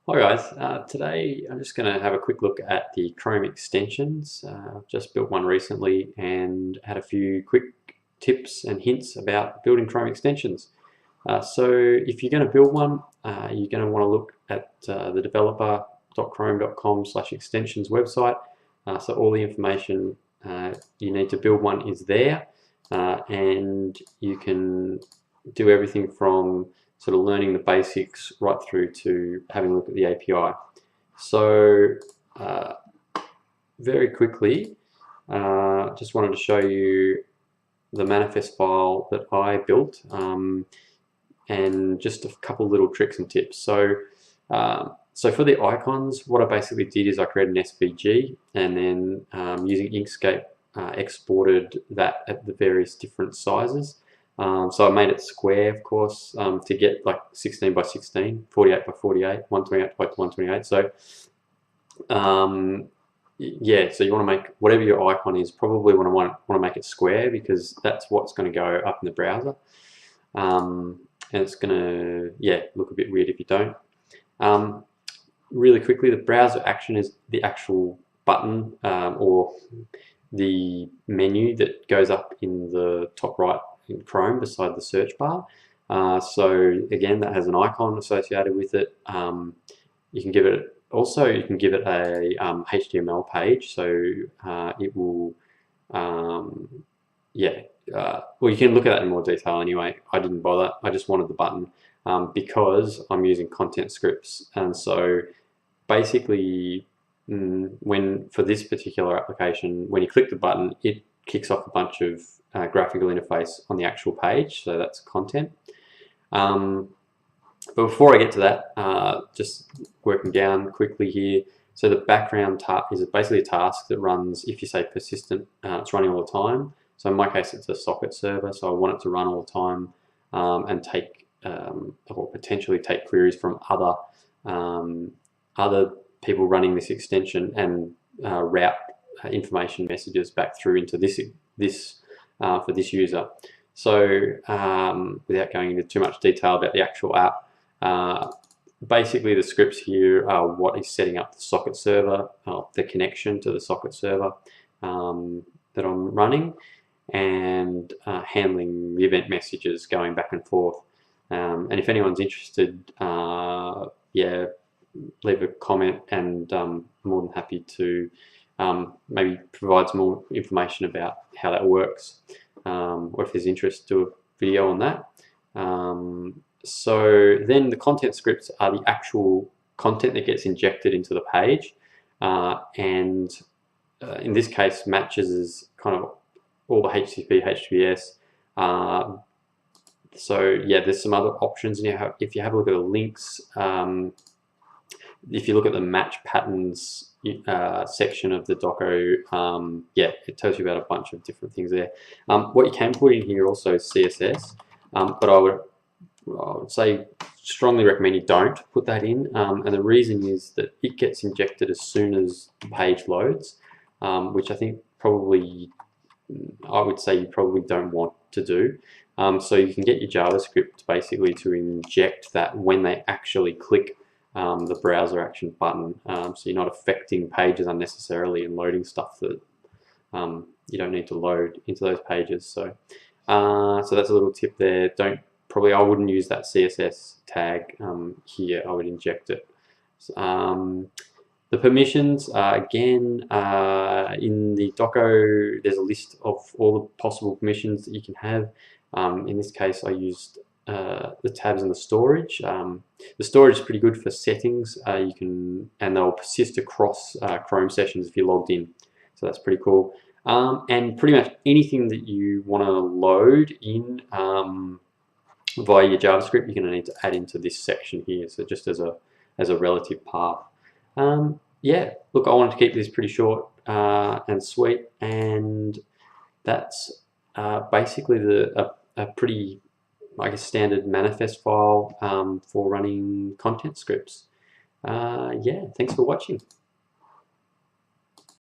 Hi guys, today I'm just going to have a quick look at the Chrome extensions. I've just built one recently and had a few quick tips and hints about building Chrome extensions. So if you're going to build one, you're going to want to look at the developer.chrome.com/extensions website. So all the information you need to build one is there, and you can do everything from sort of learning the basics right through to having a look at the API. So very quickly, just wanted to show you the manifest file that I built and just a couple little tricks and tips. So for the icons, what I basically did is I created an SVG and then using Inkscape exported that at the various different sizes. So I made it square, of course, to get like 16 by 16, 48 by 48, 128 by 128. So yeah, so you want to make whatever your icon is, probably want to make it square because that's what's going to go up in the browser. And it's going to, yeah, look a bit weird if you don't. Really quickly, the browser action is the actual button or the menu that goes up in the top right in Chrome beside the search bar. So again, that has an icon associated with it. You can give it a HTML page, so it will well, you can look at that in more detail anyway. I didn't bother, I just wanted the button because I'm using content scripts, and so basically for this particular application, when you click the button, it kicks off a bunch of graphical interface on the actual page, so that's content. But before I get to that, just working down quickly here. So the background task is basically a task that runs, if you say persistent, it's running all the time. So in my case, it's a socket server, so I want it to run all the time and take or potentially take queries from other people running this extension and route information messages back through into this for this user. So without going into too much detail about the actual app, basically the scripts here are what is setting up the socket server, the connection to the socket server that I'm running, and handling the event messages going back and forth. And if anyone's interested, yeah, leave a comment, and I'm more than happy to maybe provide some more information about how that works, or if there's interest, do a video on that. So then the content scripts are the actual content that gets injected into the page, and in this case matches is kind of all the HTTP, HTTPS. So yeah, there's some other options, and if you have a look at the links, if you look at the match patterns section of the doco, yeah, it tells you about a bunch of different things there. What you can put in here also is CSS, but I would say strongly recommend you don't put that in, and the reason is that it gets injected as soon as the page loads, which I think probably, I would say you probably don't want to do. So you can get your JavaScript basically to inject that when they actually click the browser action button, so you're not affecting pages unnecessarily and loading stuff that you don't need to load into those pages. So so that's a little tip there. I wouldn't use that CSS tag here. I would inject it. The permissions, again, in the doco, there's a list of all the possible permissions that you can have. In this case, I used the tabs and the storage. The storage is pretty good for settings. And they'll persist across Chrome sessions if you're logged in. So that's pretty cool. And pretty much anything that you want to load in via your JavaScript, you're going to need to add into this section here. So just as a relative path. Yeah, look, I wanted to keep this pretty short and sweet, and that's basically a pretty, I guess, standard manifest file for running content scripts. Yeah, thanks for watching.